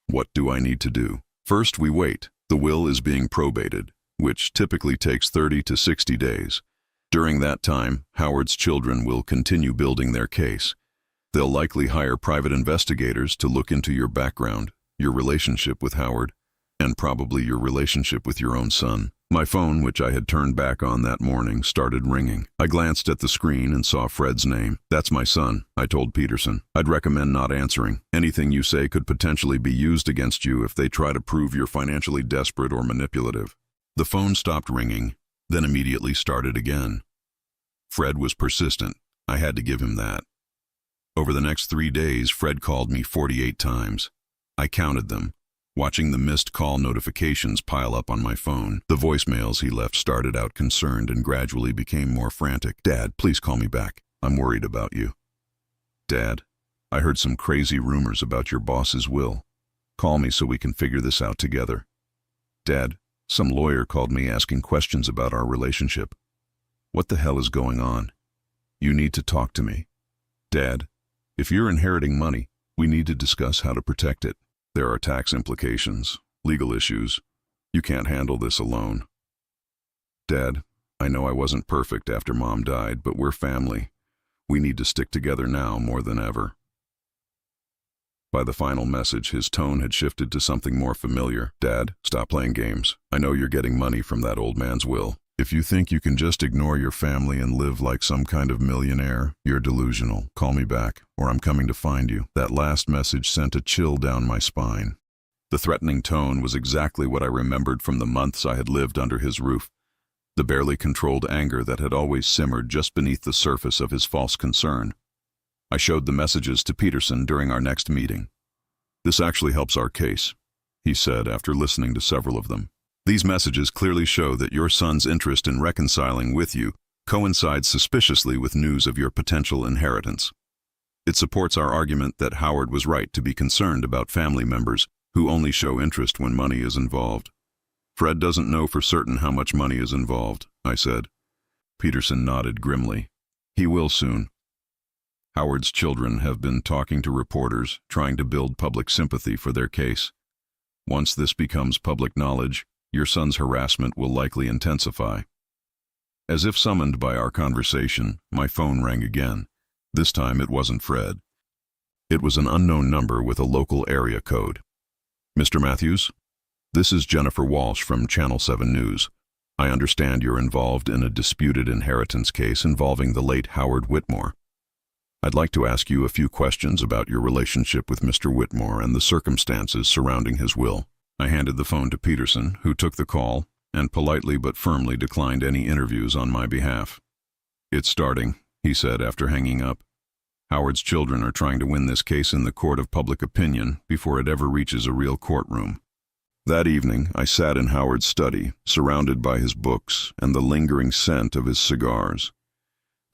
What do I need to do? First, we wait. The will is being probated, which typically takes 30 to 60 days. During that time, Howard's children will continue building their case. They'll likely hire private investigators to look into your background, your relationship with Howard, and probably your relationship with your own son. My phone, which I had turned back on that morning, started ringing. I glanced at the screen and saw Fred's name. That's my son, I told Peterson. I'd recommend not answering. Anything you say could potentially be used against you if they try to prove you're financially desperate or manipulative. The phone stopped ringing, then immediately started again. Fred was persistent. I had to give him that. Over the next 3 days, Fred called me 48 times. I counted them, watching the missed call notifications pile up on my phone. The voicemails he left started out concerned and gradually became more frantic. Dad, please call me back. I'm worried about you. Dad, I heard some crazy rumors about your boss's will. Call me so we can figure this out together. Dad, some lawyer called me asking questions about our relationship. What the hell is going on? You need to talk to me. Dad, if you're inheriting money, we need to discuss how to protect it. There are tax implications, legal issues. You can't handle this alone. Dad, I know I wasn't perfect after Mom died, but we're family. We need to stick together now more than ever. By the final message, his tone had shifted to something more familiar. Dad, stop playing games. I know you're getting money from that old man's will. If you think you can just ignore your family and live like some kind of millionaire, you're delusional. Call me back, or I'm coming to find you. That last message sent a chill down my spine. The threatening tone was exactly what I remembered from the months I had lived under his roof. The barely controlled anger that had always simmered just beneath the surface of his false concern. I showed the messages to Peterson during our next meeting. This actually helps our case, he said after listening to several of them. These messages clearly show that your son's interest in reconciling with you coincides suspiciously with news of your potential inheritance. It supports our argument that Howard was right to be concerned about family members who only show interest when money is involved. Fred doesn't know for certain how much money is involved, I said. Peterson nodded grimly. He will soon. Howard's children have been talking to reporters, trying to build public sympathy for their case. Once this becomes public knowledge, your son's harassment will likely intensify. As if summoned by our conversation, my phone rang again. This time it wasn't Fred. It was an unknown number with a local area code. Mr. Matthews? This is Jennifer Walsh from Channel 7 News. I understand you're involved in a disputed inheritance case involving the late Howard Whitmore. I'd like to ask you a few questions about your relationship with Mr. Whitmore and the circumstances surrounding his will. I handed the phone to Peterson, who took the call and politely but firmly declined any interviews on my behalf. It's starting, he said after hanging up. Howard's children are trying to win this case in the court of public opinion before it ever reaches a real courtroom. That evening, I sat in Howard's study, surrounded by his books and the lingering scent of his cigars.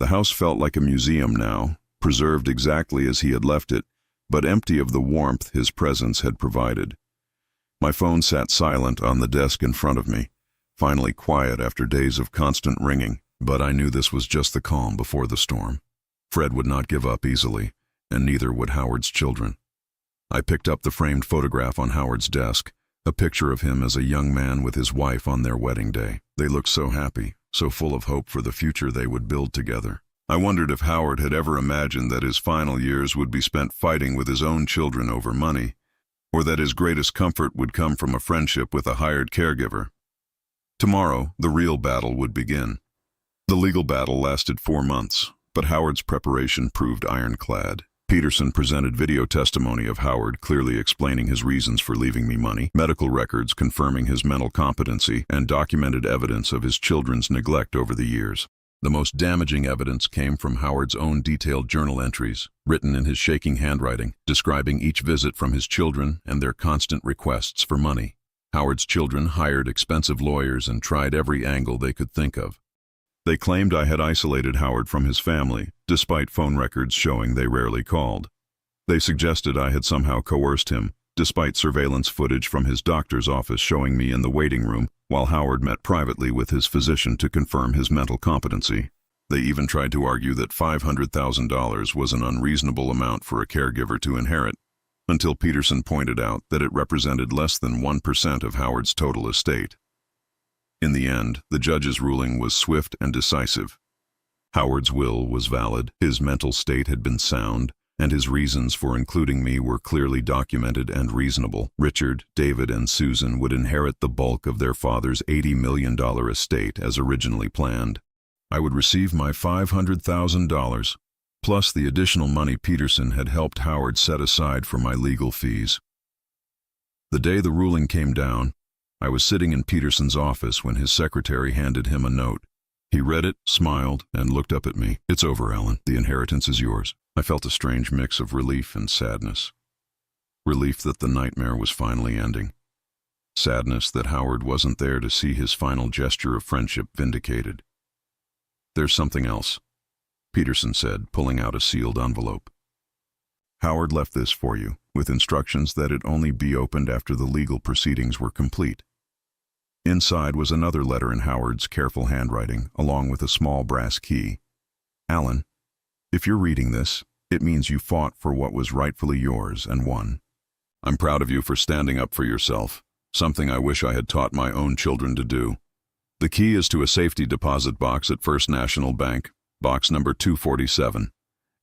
The house felt like a museum now, preserved exactly as he had left it, but empty of the warmth his presence had provided. My phone sat silent on the desk in front of me, finally quiet after days of constant ringing, but I knew this was just the calm before the storm. Fred would not give up easily, and neither would Howard's children. I picked up the framed photograph on Howard's desk, a picture of him as a young man with his wife on their wedding day. They looked so happy, so full of hope for the future they would build together. I wondered if Howard had ever imagined that his final years would be spent fighting with his own children over money, or that his greatest comfort would come from a friendship with a hired caregiver. Tomorrow, the real battle would begin. The legal battle lasted 4 months, but Howard's preparation proved ironclad. Peterson presented video testimony of Howard clearly explaining his reasons for leaving me money, medical records confirming his mental competency, and documented evidence of his children's neglect over the years. The most damaging evidence came from Howard's own detailed journal entries, written in his shaking handwriting, describing each visit from his children and their constant requests for money. Howard's children hired expensive lawyers and tried every angle they could think of. They claimed I had isolated Howard from his family, despite phone records showing they rarely called. They suggested I had somehow coerced him, despite surveillance footage from his doctor's office showing me in the waiting room while Howard met privately with his physician to confirm his mental competency. They even tried to argue that $500,000 was an unreasonable amount for a caregiver to inherit, until Peterson pointed out that it represented less than 1% of Howard's total estate. In the end, the judge's ruling was swift and decisive. Howard's will was valid, his mental state had been sound, and his reasons for including me were clearly documented and reasonable. Richard, David, and Susan would inherit the bulk of their father's $80 million estate as originally planned. I would receive my $500,000, plus the additional money Peterson had helped Howard set aside for my legal fees. The day the ruling came down, I was sitting in Peterson's office when his secretary handed him a note. He read it, smiled, and looked up at me. "It's over, Ellen. The inheritance is yours." I felt a strange mix of relief and sadness. Relief that the nightmare was finally ending. Sadness that Howard wasn't there to see his final gesture of friendship vindicated. "There's something else," Peterson said, pulling out a sealed envelope. "Howard left this for you, with instructions that it only be opened after the legal proceedings were complete." Inside was another letter in Howard's careful handwriting, along with a small brass key. "Alan, if you're reading this, it means you fought for what was rightfully yours and won. I'm proud of you for standing up for yourself, something I wish I had taught my own children to do. The key is to a safety deposit box at First National Bank, box number 247.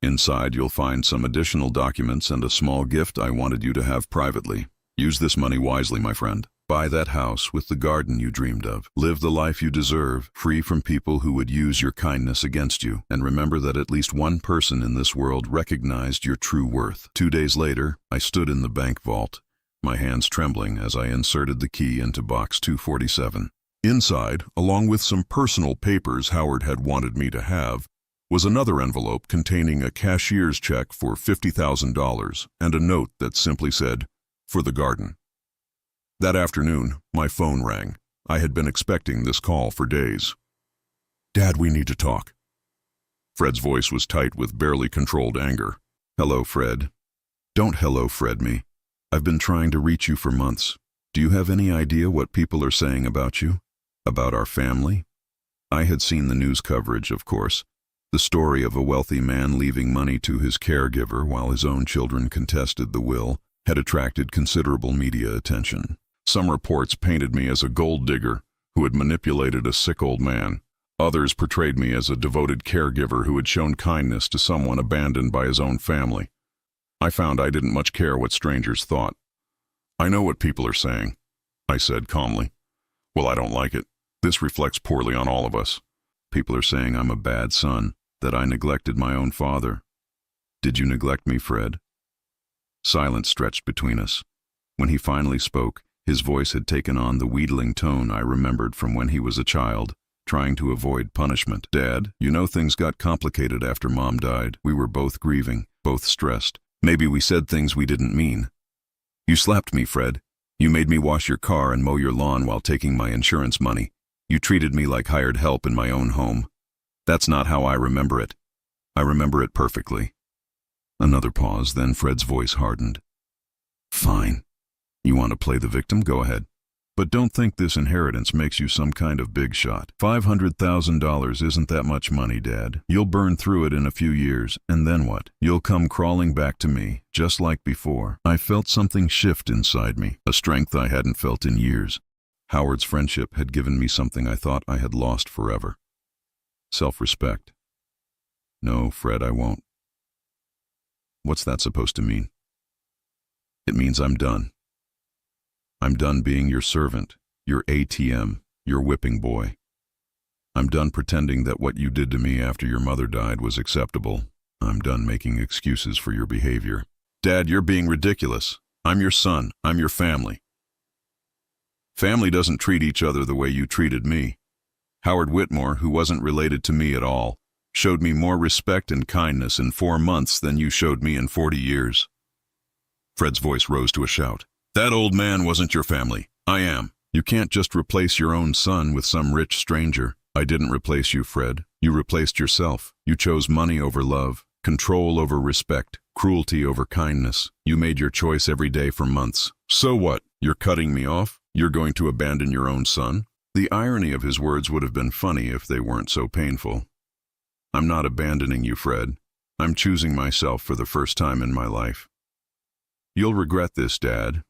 Inside you'll find some additional documents and a small gift I wanted you to have privately. Use this money wisely, my friend. Buy that house with the garden you dreamed of. Live the life you deserve, free from people who would use your kindness against you. And remember that at least one person in this world recognized your true worth." 2 days later, I stood in the bank vault, my hands trembling as I inserted the key into box 247. Inside, along with some personal papers Howard had wanted me to have, was another envelope containing a cashier's check for $50,000 and a note that simply said, "For the garden." That afternoon, my phone rang. I had been expecting this call for days. "Dad, we need to talk." Fred's voice was tight with barely controlled anger. "Hello, Fred." "Don't hello, Fred me. I've been trying to reach you for months. Do you have any idea what people are saying about you? About our family?" I had seen the news coverage, of course. The story of a wealthy man leaving money to his caregiver while his own children contested the will had attracted considerable media attention. Some reports painted me as a gold digger who had manipulated a sick old man. Others portrayed me as a devoted caregiver who had shown kindness to someone abandoned by his own family. I found I didn't much care what strangers thought. "I know what people are saying," I said calmly. "Well, I don't like it. This reflects poorly on all of us. People are saying I'm a bad son, that I neglected my own father. Did you neglect me, Fred?" Silence stretched between us. When he finally spoke, his voice had taken on the wheedling tone I remembered from when he was a child, trying to avoid punishment. Dad, you know things got complicated after Mom died. We were both grieving, both stressed. Maybe we said things we didn't mean. You slapped me, Fred. You made me wash your car and mow your lawn while taking my insurance money. You treated me like hired help in my own home. That's not how I remember it. I remember it perfectly. Another pause, then Fred's voice hardened. Fine. You want to play the victim? Go ahead. But don't think this inheritance makes you some kind of big shot. $500,000 isn't that much money, Dad. You'll burn through it in a few years, and then what? You'll come crawling back to me, just like before. I felt something shift inside me, a strength I hadn't felt in years. Howard's friendship had given me something I thought I had lost forever. Self-respect. No, Fred, I won't. What's that supposed to mean? It means I'm done. I'm done being your servant, your ATM, your whipping boy. I'm done pretending that what you did to me after your mother died was acceptable. I'm done making excuses for your behavior. Dad, you're being ridiculous. I'm your son. I'm your family. Family doesn't treat each other the way you treated me. Howard Whitmore, who wasn't related to me at all, showed me more respect and kindness in 4 months than you showed me in 40 years. Fred's voice rose to a shout. That old man wasn't your family. I am. You can't just replace your own son with some rich stranger. I didn't replace you, Fred. You replaced yourself. You chose money over love, control over respect, cruelty over kindness. You made your choice every day for months. So what? You're cutting me off? You're going to abandon your own son? The irony of his words would have been funny if they weren't so painful. I'm not abandoning you, Fred. I'm choosing myself for the first time in my life. You'll regret this, Dad.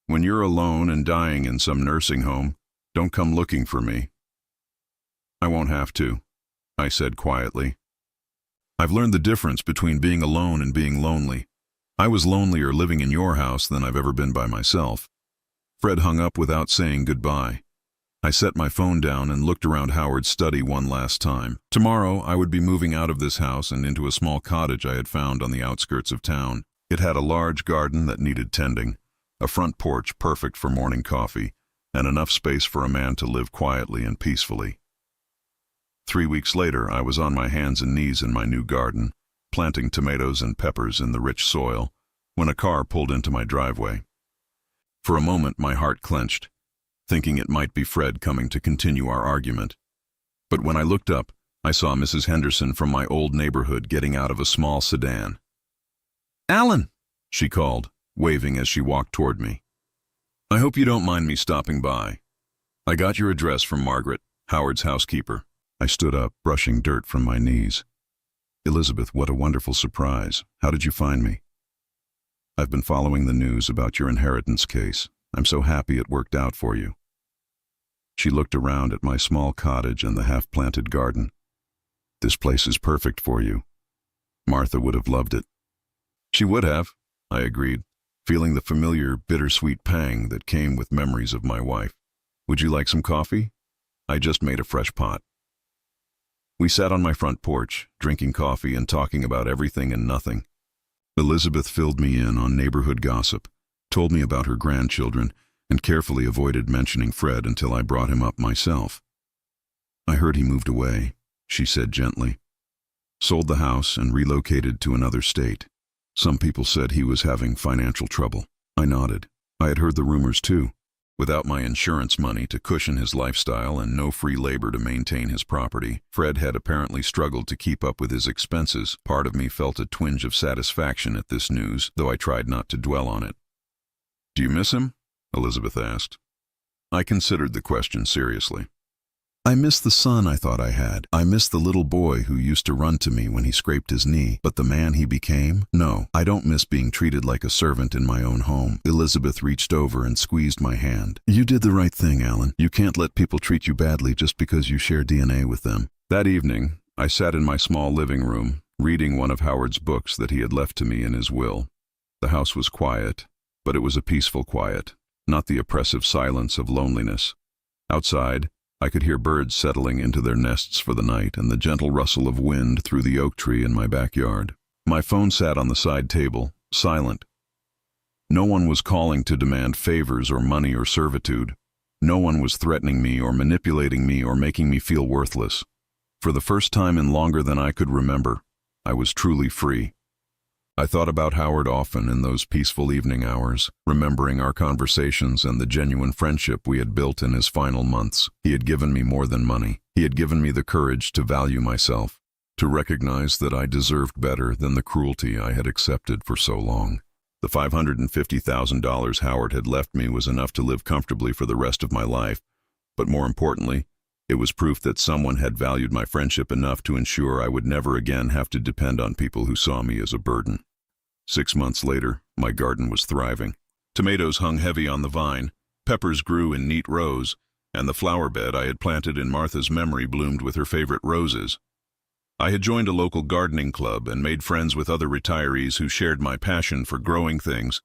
When you're alone and dying in some nursing home, don't come looking for me. I won't have to, I said quietly. I've learned the difference between being alone and being lonely. I was lonelier living in your house than I've ever been by myself. Fred hung up without saying goodbye. I set my phone down and looked around Howard's study one last time. Tomorrow, I would be moving out of this house and into a small cottage I had found on the outskirts of town. It had a large garden that needed tending, a front porch perfect for morning coffee, and enough space for a man to live quietly and peacefully. 3 weeks later, I was on my hands and knees in my new garden, planting tomatoes and peppers in the rich soil, when a car pulled into my driveway. For a moment, my heart clenched, thinking it might be Fred coming to continue our argument. But when I looked up, I saw Mrs. Henderson from my old neighborhood getting out of a small sedan. "Alan," she called, waving as she walked toward me. "I hope you don't mind me stopping by. I got your address from Margaret, Howard's housekeeper." I stood up, brushing dirt from my knees. "Elizabeth, what a wonderful surprise. How did you find me?" "I've been following the news about your inheritance case. I'm so happy it worked out for you." She looked around at my small cottage and the half-planted garden. "This place is perfect for you. Martha would have loved it." "She would have," I agreed, feeling the familiar bittersweet pang that came with memories of my wife. "Would you like some coffee? I just made a fresh pot." We sat on my front porch, drinking coffee and talking about everything and nothing. Elizabeth filled me in on neighborhood gossip, told me about her grandchildren, and carefully avoided mentioning Fred until I brought him up myself. "I heard he moved away," she said gently. "Sold the house and relocated to another state. Some people said he was having financial trouble." I nodded. I had heard the rumors too. Without my insurance money to cushion his lifestyle and no free labor to maintain his property, Fred had apparently struggled to keep up with his expenses. Part of me felt a twinge of satisfaction at this news, though I tried not to dwell on it. "Do you miss him?" Elizabeth asked. I considered the question seriously. "I miss the son I thought I had. I miss the little boy who used to run to me when he scraped his knee. But the man he became? No, I don't miss being treated like a servant in my own home." Elizabeth reached over and squeezed my hand. "You did the right thing, Alan. You can't let people treat you badly just because you share DNA with them." That evening, I sat in my small living room, reading one of Howard's books that he had left to me in his will. The house was quiet, but it was a peaceful quiet, not the oppressive silence of loneliness. Outside, I could hear birds settling into their nests for the night and the gentle rustle of wind through the oak tree in my backyard. My phone sat on the side table, silent. No one was calling to demand favors or money or servitude. No one was threatening me or manipulating me or making me feel worthless. For the first time in longer than I could remember, I was truly free. I thought about Howard often in those peaceful evening hours, remembering our conversations and the genuine friendship we had built in his final months. He had given me more than money. He had given me the courage to value myself, to recognize that I deserved better than the cruelty I had accepted for so long. The $550,000 Howard had left me was enough to live comfortably for the rest of my life, but more importantly, it was proof that someone had valued my friendship enough to ensure I would never again have to depend on people who saw me as a burden. 6 months later, my garden was thriving. Tomatoes hung heavy on the vine, peppers grew in neat rows, and the flower bed I had planted in Martha's memory bloomed with her favorite roses. I had joined a local gardening club and made friends with other retirees who shared my passion for growing things.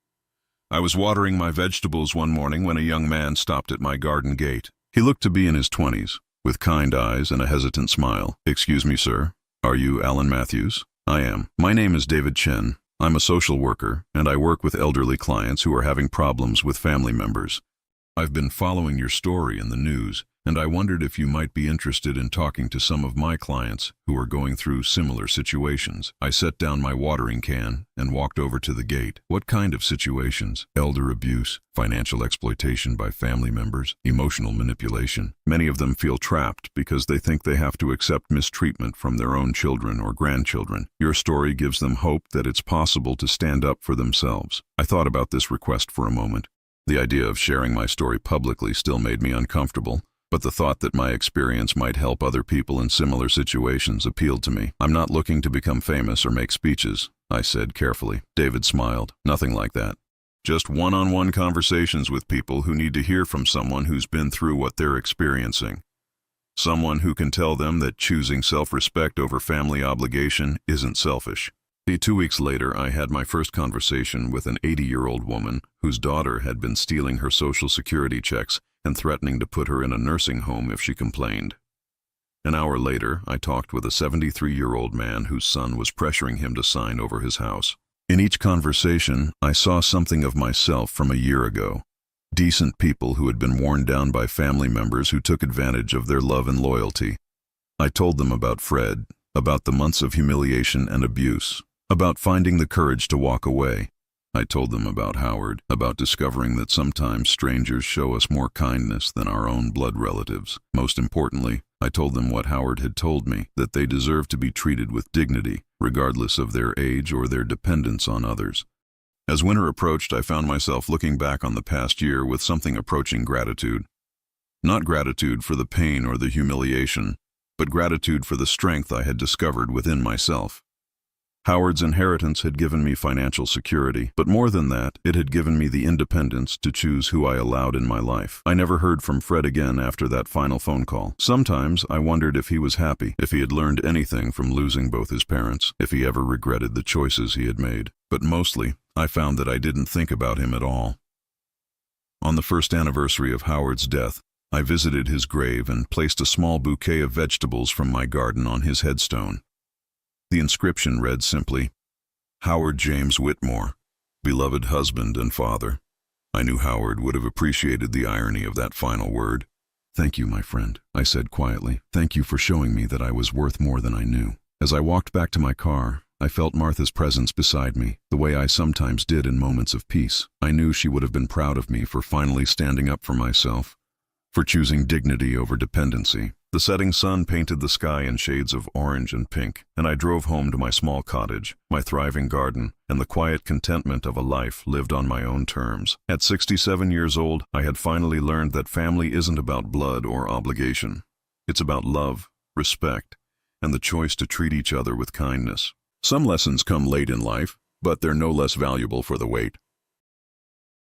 I was watering my vegetables one morning when a young man stopped at my garden gate. He looked to be in his 20s, with kind eyes and a hesitant smile. "Excuse me, sir. Are you Alan Matthews?" "I am. My name is David Chen. I'm a social worker, and I work with elderly clients who are having problems with family members. I've been following your story in the news, and I wondered if you might be interested in talking to some of my clients who are going through similar situations." I set down my watering can and walked over to the gate. "What kind of situations?" "Elder abuse, financial exploitation by family members, emotional manipulation. Many of them feel trapped because they think they have to accept mistreatment from their own children or grandchildren. Your story gives them hope that it's possible to stand up for themselves." I thought about this request for a moment. The idea of sharing my story publicly still made me uncomfortable, but the thought that my experience might help other people in similar situations appealed to me. "I'm not looking to become famous or make speeches," I said carefully. David smiled. "Nothing like that. Just one-on-one conversations with people who need to hear from someone who's been through what they're experiencing. Someone who can tell them that choosing self-respect over family obligation isn't selfish." 2 weeks later, I had my first conversation with an 80-year-old woman whose daughter had been stealing her Social Security checks and threatening to put her in a nursing home if she complained. An hour later, I talked with a 73-year-old man whose son was pressuring him to sign over his house. In each conversation, I saw something of myself from a year ago. Decent people who had been worn down by family members who took advantage of their love and loyalty. I told them about Fred, about the months of humiliation and abuse, about finding the courage to walk away. I told them about Howard, about discovering that sometimes strangers show us more kindness than our own blood relatives. Most importantly, I told them what Howard had told me, that they deserve to be treated with dignity, regardless of their age or their dependence on others. As winter approached, I found myself looking back on the past year with something approaching gratitude. Not gratitude for the pain or the humiliation, but gratitude for the strength I had discovered within myself. Howard's inheritance had given me financial security, but more than that, it had given me the independence to choose who I allowed in my life. I never heard from Fred again after that final phone call. Sometimes I wondered if he was happy, if he had learned anything from losing both his parents, if he ever regretted the choices he had made. But mostly, I found that I didn't think about him at all. On the first anniversary of Howard's death, I visited his grave and placed a small bouquet of vegetables from my garden on his headstone. The inscription read simply, "Howard James Whitmore, beloved husband and father." I knew Howard would have appreciated the irony of that final word. "Thank you, my friend," I said quietly. "Thank you for showing me that I was worth more than I knew." As I walked back to my car, I felt Martha's presence beside me, the way I sometimes did in moments of peace. I knew she would have been proud of me for finally standing up for myself, for choosing dignity over dependency. The setting sun painted the sky in shades of orange and pink, and I drove home to my small cottage, my thriving garden, and the quiet contentment of a life lived on my own terms. At 67 years old, I had finally learned that family isn't about blood or obligation. It's about love, respect, and the choice to treat each other with kindness. Some lessons come late in life, but they're no less valuable for the wait.